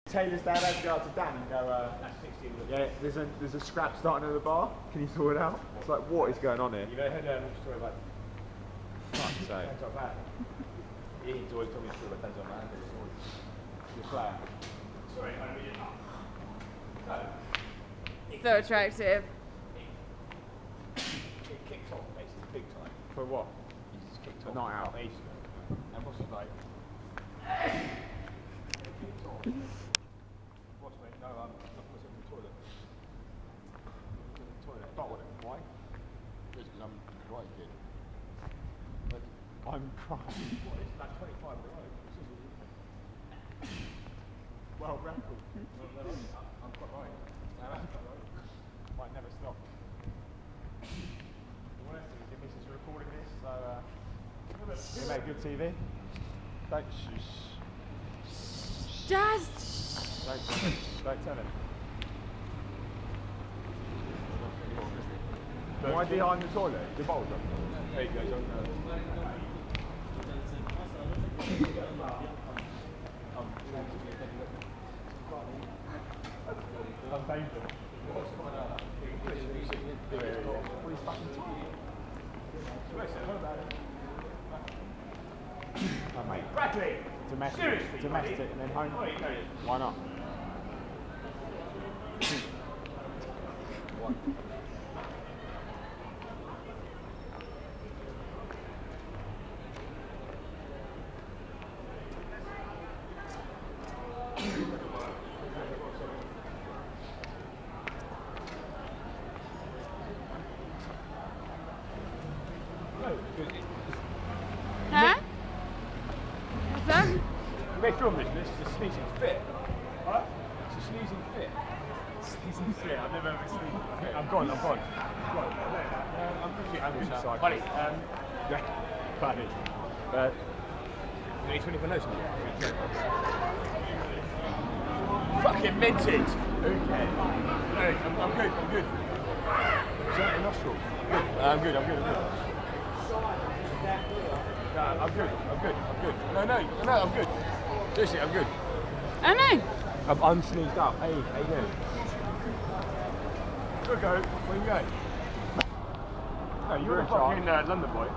Taylor's dad had to go up to Dan and go, yeah, there's a scrap starting at the bar. Can you sort it out? It's like, what is going on here? You know, heard a story about Fuck's sake. Denzel Van. He's always told me a story about Denzel Van. Your player. Sorry, I read it up. No. So attractive. It kicked off basically big time. For what? He just kicked A off night out. ages ago. And Ross was like, kicked off. Ross went, no, I'm not going to the toilet. To the toilet. Not with it. Why? Because I'm a karate kid. I'm crying. What, it's like 25 in a row. Well, record. I'm quite right. No, that's quite right. Might never stop. The worst thing is your missus is recording this, so you make good TV. Don't Just. don't tell him. Why behind the toilet? The bowl. There you go, John. I'm dangerous. Oh, mate. Bradley! Domestic and then home. Why not? Huh? What's that? You may film this, this is a sneezing fit. What? It's a sneezing fit. Sneezing fit. I've never ever sneezed fit. I'm gone. I'm good. Buddy, Yeah. Buddy. you need 24 notes. Fucking minted. Okay. Hey, I'm good. I'm good. Is that a nostril? Good. I'm good. I'm good. I'm good. Nah, I'm good. I'm good. I'm good. No, I'm good. Seriously, I'm good. I know. I'm sneezed up. Hey, how you doing? Good go. Where you going? No, You're a fucking London boy.